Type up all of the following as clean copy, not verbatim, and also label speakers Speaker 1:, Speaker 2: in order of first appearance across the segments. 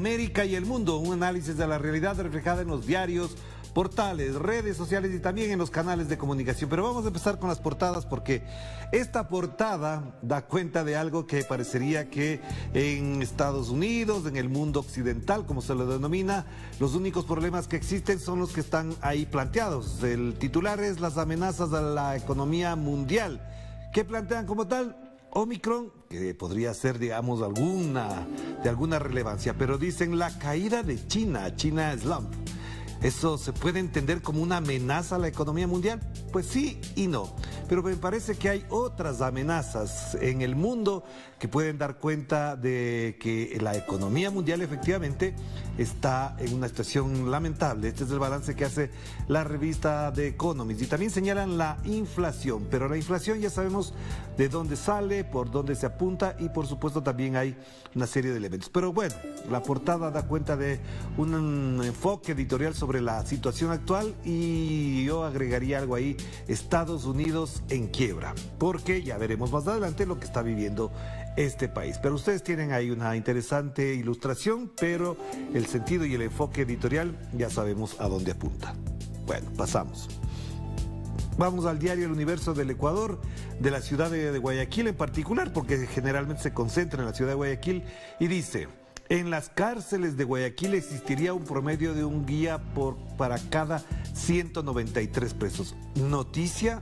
Speaker 1: América y el mundo, un análisis de la realidad reflejada en los diarios, portales, redes sociales y también en los canales de comunicación. Pero vamos a empezar con las portadas porque esta portada da cuenta de algo que parecería que en Estados Unidos, en el mundo occidental, como se lo denomina, los únicos problemas que existen son los que están ahí planteados. El titular es las amenazas a la economía mundial. ¿Qué plantean como tal? Omicron, que podría ser, digamos, de alguna relevancia, pero dicen la caída de China, China slump. ¿Eso se puede entender como una amenaza a la economía mundial? Pues sí y no, pero me parece que hay otras amenazas en el mundo que pueden dar cuenta de que la economía mundial efectivamente está en una situación lamentable. Este es el balance que hace la revista The Economist y también señalan la inflación, pero la inflación ya sabemos de dónde sale, por dónde se apunta y por supuesto también hay una serie de elementos. Pero bueno, la portada da cuenta de un enfoque editorial sobre la situación actual y yo agregaría algo ahí: Estados Unidos en quiebra, porque ya veremos más adelante lo que está viviendo este país. Pero ustedes tienen ahí una interesante ilustración, pero el sentido y el enfoque editorial ya sabemos a dónde apunta. Bueno, pasamos. Vamos al diario El Universo del Ecuador, de la ciudad de Guayaquil en particular, porque generalmente se concentra en la ciudad de Guayaquil, y dice: en las cárceles de Guayaquil existiría un promedio de un guía para cada 193 presos. Noticia,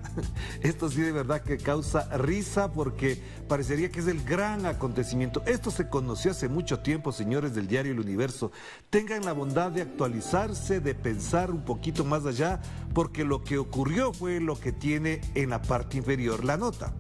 Speaker 1: esto sí de verdad que causa risa porque parecería que es el gran acontecimiento. Esto se conoció hace mucho tiempo, señores del diario El Universo. Tengan la bondad de actualizarse, de pensar un poquito más allá, porque lo que ocurrió fue lo que tiene en la parte inferior la nota.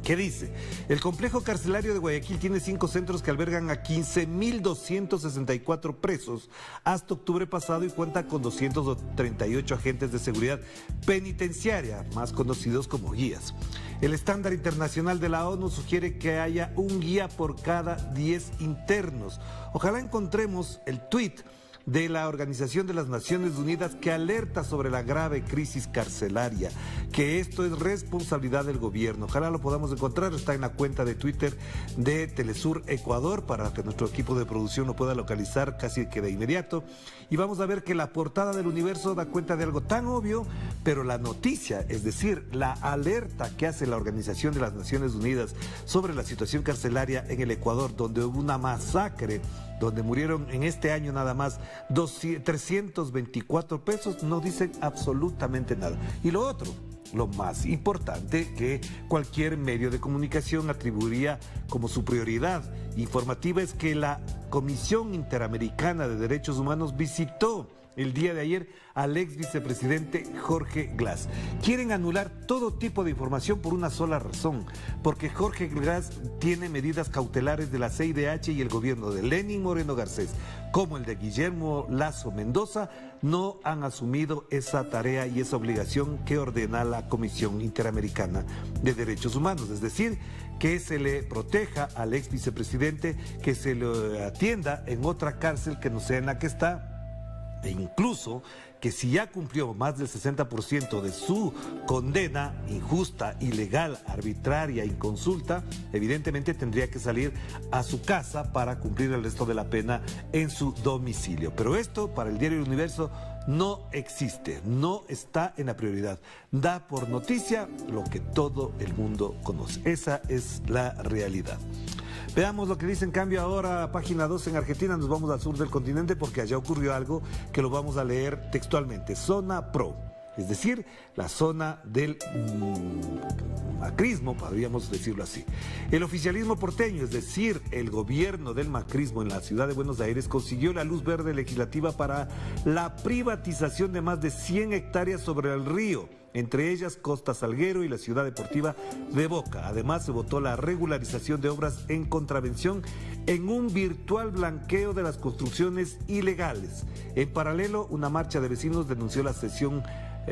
Speaker 1: ¿Qué dice? El complejo carcelario de Guayaquil tiene 5 centros que albergan a 15.264 presos hasta octubre pasado y cuenta con 238 agentes de seguridad penitenciaria, más conocidos como guías. El estándar internacional de la ONU sugiere que haya un guía por cada 10 internos. Ojalá encontremos el tuit de la Organización de las Naciones Unidas que alerta sobre la grave crisis carcelaria, que esto es responsabilidad del gobierno. Ojalá lo podamos encontrar, está en la cuenta de Twitter de Telesur Ecuador para que nuestro equipo de producción lo pueda localizar casi que de inmediato. Y vamos a ver que la portada del Universo da cuenta de algo tan obvio, pero la noticia, es decir, la alerta que hace la Organización de las Naciones Unidas sobre la situación carcelaria en el Ecuador, donde hubo una masacre, donde murieron en este año nada más 324 pesos, no dicen absolutamente nada. Y lo otro, lo más importante que cualquier medio de comunicación atribuiría como su prioridad informativa, es que la Comisión Interamericana de Derechos Humanos visitó el día de ayer al ex vicepresidente Jorge Glass. Quieren anular todo tipo de información por una sola razón, porque Jorge Glass tiene medidas cautelares de la CIDH y el gobierno de Lenín Moreno Garcés, como el de Guillermo Lasso Mendoza, no han asumido esa tarea y esa obligación que ordena la Comisión Interamericana de Derechos Humanos, es decir, que se le proteja al ex vicepresidente, que se le atienda en otra cárcel que no sea en la que está, e incluso que si ya cumplió más del 60% de su condena injusta, ilegal, arbitraria, inconsulta, evidentemente tendría que salir a su casa para cumplir el resto de la pena en su domicilio. Pero esto para el diario El Universo no existe, no está en la prioridad. Da por noticia lo que todo el mundo conoce. Esa es la realidad. Veamos lo que dice en cambio ahora, página 2 en Argentina. Nos vamos al sur del continente porque allá ocurrió algo que lo vamos a leer textualmente. Zona pro, es decir, la zona del macrismo, podríamos decirlo así. El oficialismo porteño, es decir, el gobierno del macrismo en la ciudad de Buenos Aires, consiguió la luz verde legislativa para la privatización de más de 100 hectáreas sobre el río, entre ellas Costa Salguero y la ciudad deportiva de Boca. Además, se votó la regularización de obras en contravención en un virtual blanqueo de las construcciones ilegales. En paralelo, una marcha de vecinos denunció la sesión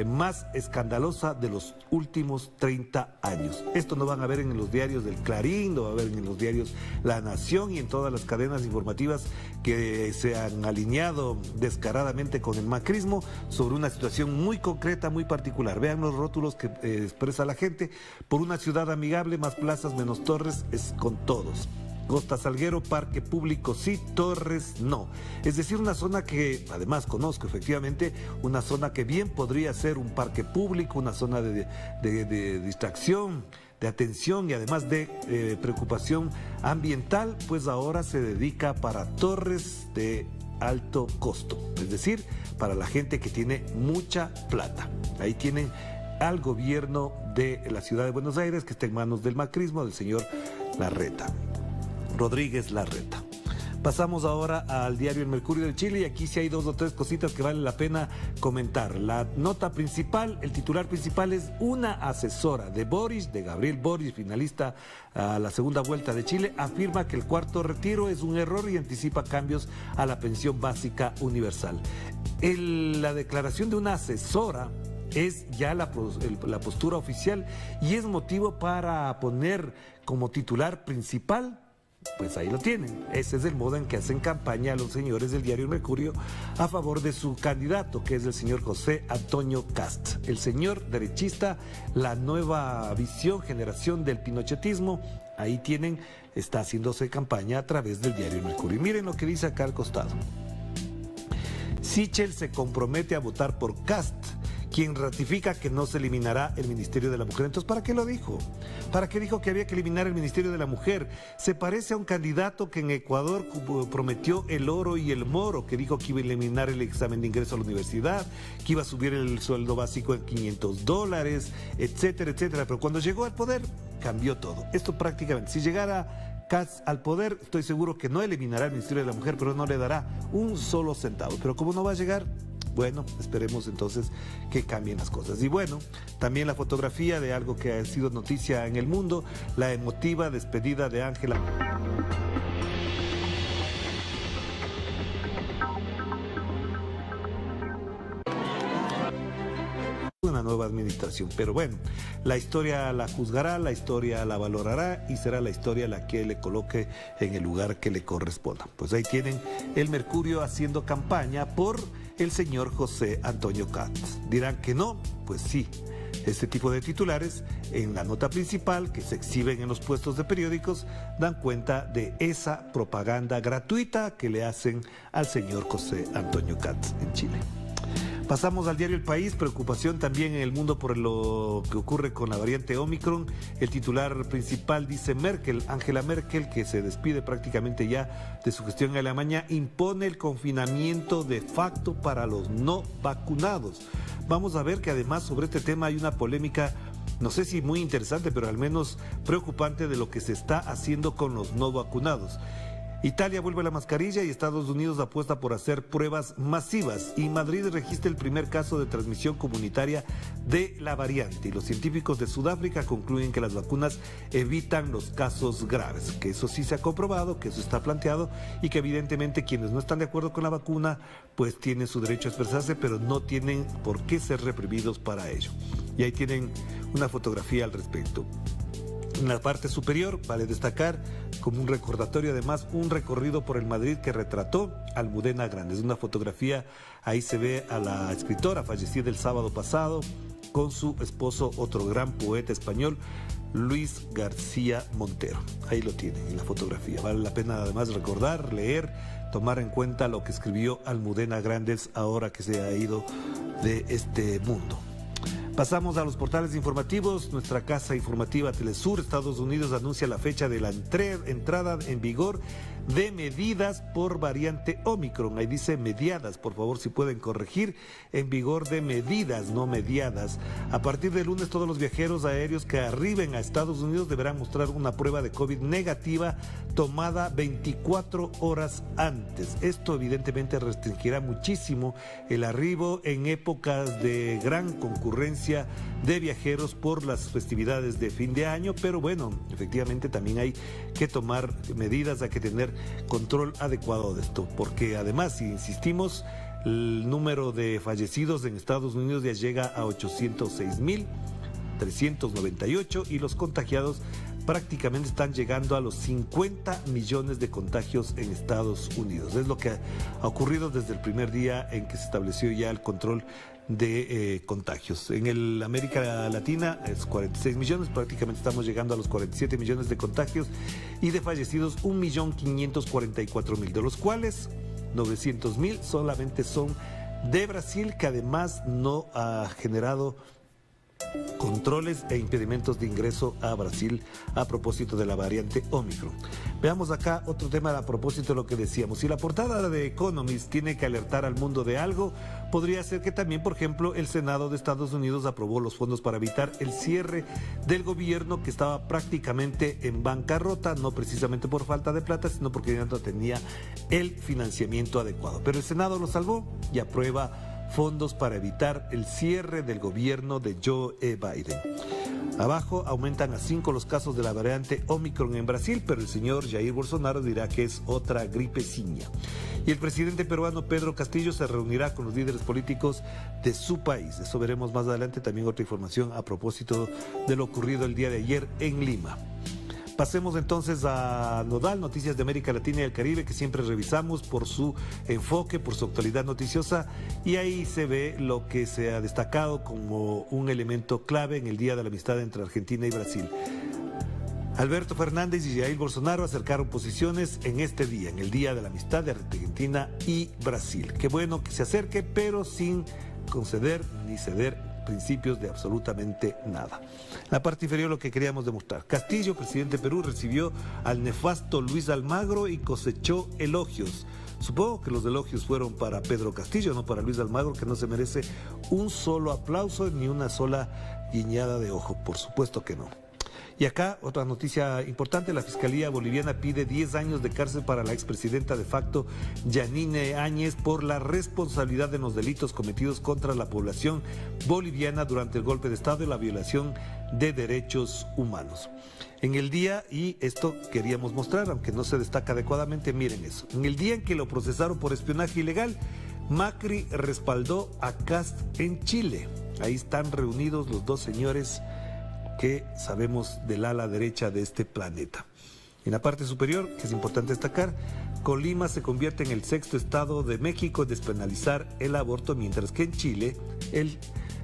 Speaker 1: más escandalosa de los últimos 30 años. Esto no van a ver en los diarios del Clarín, lo van a ver en los diarios La Nación y en todas las cadenas informativas que se han alineado descaradamente con el macrismo sobre una situación muy concreta, muy particular. Vean los rótulos que expresa la gente: por una ciudad amigable, más plazas, menos torres, es con todos. Costa Salguero, parque público sí, Torres no. Es decir, una zona que además conozco efectivamente, una zona que bien podría ser un parque público, una zona de distracción, de atención y además de preocupación ambiental, pues ahora se dedica para torres de alto costo, es decir, para la gente que tiene mucha plata. Ahí tienen al gobierno de la ciudad de Buenos Aires, que está en manos del macrismo, del señor Larreta, Rodríguez Larreta. Pasamos ahora al diario El Mercurio de Chile y aquí sí hay dos o tres cositas que vale la pena comentar. La nota principal, el titular principal es una asesora de Boris, de Gabriel Boris, finalista a la segunda vuelta de Chile, afirma que el cuarto retiro es un error y anticipa cambios a la pensión básica universal. La declaración de una asesora es ya la postura oficial y es motivo para poner como titular principal. Pues ahí lo tienen. Ese es el modo en que hacen campaña los señores del diario Mercurio a favor de su candidato, que es el señor José Antonio Kast. El señor derechista, la nueva visión, generación del pinochetismo, ahí tienen, está haciéndose campaña a través del diario Mercurio. Y miren lo que dice acá al costado. Sichel se compromete a votar por Kast, quien ratifica que no se eliminará el Ministerio de la Mujer. Entonces, ¿para qué lo dijo? ¿Para qué dijo que había que eliminar el Ministerio de la Mujer? Se parece a un candidato que en Ecuador prometió el oro y el moro, que dijo que iba a eliminar el examen de ingreso a la universidad, que iba a subir el sueldo básico en $500, etcétera, etcétera. Pero cuando llegó al poder, cambió todo. Esto prácticamente, si llegara Kast al poder, estoy seguro que no eliminará el Ministerio de la Mujer, pero no le dará un solo centavo. Pero como no va a llegar, bueno, esperemos entonces que cambien las cosas. Y bueno, también la fotografía de algo que ha sido noticia en el mundo, la emotiva despedida de Ángela. Una nueva administración, pero bueno, la historia la juzgará, la historia la valorará y será la historia la que le coloque en el lugar que le corresponda. Pues ahí tienen el Mercurio haciendo campaña por el señor José Antonio Kast. Dirán que no, pues sí. Este tipo de titulares en la nota principal que se exhiben en los puestos de periódicos dan cuenta de esa propaganda gratuita que le hacen al señor José Antonio Kast en Chile. Pasamos al diario El País, preocupación también en el mundo por lo que ocurre con la variante Omicron. El titular principal dice Angela Merkel, que se despide prácticamente ya de su gestión en Alemania, impone el confinamiento de facto para los no vacunados. Vamos a ver que además sobre este tema hay una polémica, no sé si muy interesante, pero al menos preocupante de lo que se está haciendo con los no vacunados. Italia vuelve a la mascarilla y Estados Unidos apuesta por hacer pruebas masivas y Madrid registra el primer caso de transmisión comunitaria de la variante y los científicos de Sudáfrica concluyen que las vacunas evitan los casos graves, que eso sí se ha comprobado, que eso está planteado y que evidentemente quienes no están de acuerdo con la vacuna pues tienen su derecho a expresarse, pero no tienen por qué ser reprimidos para ello. Y ahí tienen una fotografía al respecto. En la parte superior, vale destacar, como un recordatorio, además, un recorrido por el Madrid que retrató Almudena Grandes. Una fotografía, ahí se ve a la escritora fallecida el sábado pasado, con su esposo, otro gran poeta español, Luis García Montero. Ahí lo tienen en la fotografía. Vale la pena además recordar, leer, tomar en cuenta lo que escribió Almudena Grandes ahora que se ha ido de este mundo. Pasamos a los portales informativos. Nuestra casa informativa Telesur, Estados Unidos, anuncia la fecha de la entrada en vigor de medidas por variante Omicron. Ahí dice mediadas, por favor, si pueden corregir, en vigor de medidas, no mediadas. A partir del lunes, todos los viajeros aéreos que arriben a Estados Unidos deberán mostrar una prueba de COVID negativa tomada 24 horas antes. Esto evidentemente restringirá muchísimo el arribo en épocas de gran concurrencia de viajeros por las festividades de fin de año, pero bueno, efectivamente también hay que tomar medidas, hay que tener control adecuado de esto, porque además, si insistimos, el número de fallecidos en Estados Unidos ya llega a 806.398 y los contagiados prácticamente están llegando a los 50 millones de contagios en Estados Unidos. Es lo que ha ocurrido desde el primer día en que se estableció ya el control de contagios. En el América Latina es 46 millones, prácticamente estamos llegando a los 47 millones de contagios y de fallecidos 1.544.000, de los cuales 900.000 solamente son de Brasil, que además no ha generado controles e impedimentos de ingreso a Brasil a propósito de la variante Omicron. Veamos acá otro tema a propósito de lo que decíamos. Si la portada de Economist tiene que alertar al mundo de algo, podría ser que también, por ejemplo, el Senado de Estados Unidos aprobó los fondos para evitar el cierre del gobierno, que estaba prácticamente en bancarrota, no precisamente por falta de plata, sino porque ya no tenía el financiamiento adecuado. Pero el Senado lo salvó y aprueba fondos para evitar el cierre del gobierno de Joe Biden. Abajo aumentan a 5 los casos de la variante Omicron en Brasil, pero el señor Jair Bolsonaro dirá que es otra gripeciña. Y el presidente peruano Pedro Castillo se reunirá con los líderes políticos de su país. Eso veremos más adelante. También otra información a propósito de lo ocurrido el día de ayer en Lima. Pasemos entonces a Nodal, Noticias de América Latina y el Caribe, que siempre revisamos por su enfoque, por su actualidad noticiosa, y ahí se ve lo que se ha destacado como un elemento clave en el Día de la Amistad entre Argentina y Brasil. Alberto Fernández y Jair Bolsonaro acercaron posiciones en este día, en el Día de la Amistad de Argentina y Brasil. Qué bueno que se acerque, pero sin conceder ni ceder principios de absolutamente nada. La parte inferior, lo que queríamos demostrar. Castillo, presidente de Perú, recibió al nefasto Luis Almagro y cosechó elogios. Supongo que los elogios fueron para Pedro Castillo, no para Luis Almagro, que no se merece un solo aplauso ni una sola guiñada de ojo. Por supuesto que no. Y acá, otra noticia importante, la Fiscalía Boliviana pide 10 años de cárcel para la expresidenta de facto Yanine Áñez por la responsabilidad en los delitos cometidos contra la población boliviana durante el golpe de Estado y la violación de derechos humanos. En el día, y esto queríamos mostrar, aunque no se destaca adecuadamente, miren eso. En el día en que lo procesaron por espionaje ilegal, Macri respaldó a Kast en Chile. Ahí están reunidos los dos señores que sabemos del ala derecha de este planeta. En la parte superior, que es importante destacar, Colima se convierte en el 6º estado de México en despenalizar el aborto, mientras que en Chile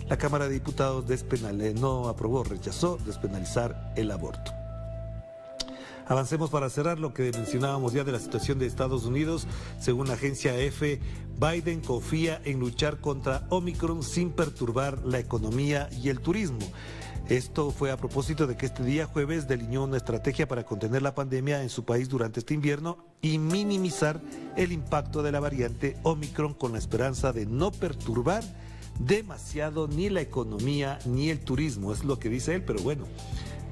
Speaker 1: la Cámara de Diputados no aprobó, rechazó despenalizar el aborto. Avancemos para cerrar lo que mencionábamos ya de la situación de Estados Unidos. Según la agencia EFE, Biden confía en luchar contra Omicron sin perturbar la economía y el turismo. Esto fue a propósito de que este día jueves delineó una estrategia para contener la pandemia en su país durante este invierno y minimizar el impacto de la variante Omicron, con la esperanza de no perturbar demasiado ni la economía ni el turismo. Es lo que dice él, pero bueno,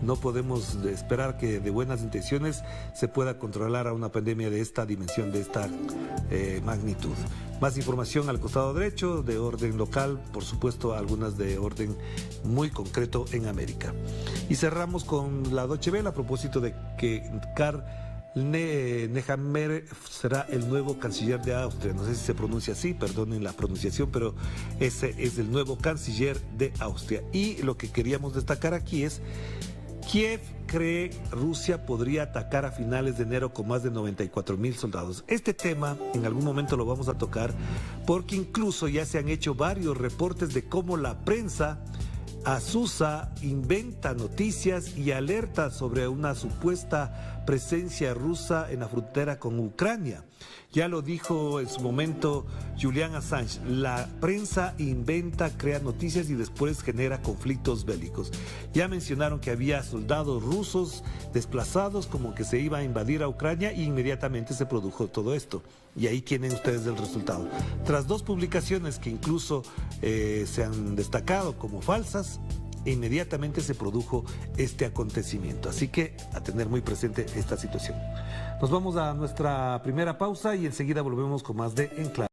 Speaker 1: no podemos esperar que de buenas intenciones se pueda controlar a una pandemia de esta dimensión, de esta magnitud. Más información al costado derecho, de orden local, por supuesto, algunas de orden muy concreto en América. Y cerramos con la Deutsche Welle a propósito de que Karl Nehammer será el nuevo canciller de Austria. No sé si se pronuncia así, perdonen la pronunciación, pero ese es el nuevo canciller de Austria. Y lo que queríamos destacar aquí es: Kiev cree Rusia podría atacar a finales de enero con más de 94.000 soldados. Este tema en algún momento lo vamos a tocar, porque incluso ya se han hecho varios reportes de cómo la prensa asusa, inventa noticias y alerta sobre una supuesta presencia rusa en la frontera con Ucrania. Ya lo dijo en su momento Julian Assange: la prensa inventa, crea noticias y después genera conflictos bélicos. Ya mencionaron que había soldados rusos desplazados, como que se iba a invadir a Ucrania, y inmediatamente se produjo todo esto. Y ahí tienen ustedes el resultado. Tras 2 publicaciones que incluso se han destacado como falsas, inmediatamente se produjo este acontecimiento. Así que a tener muy presente esta situación. Nos vamos a nuestra primera pausa y enseguida volvemos con más de En Clave.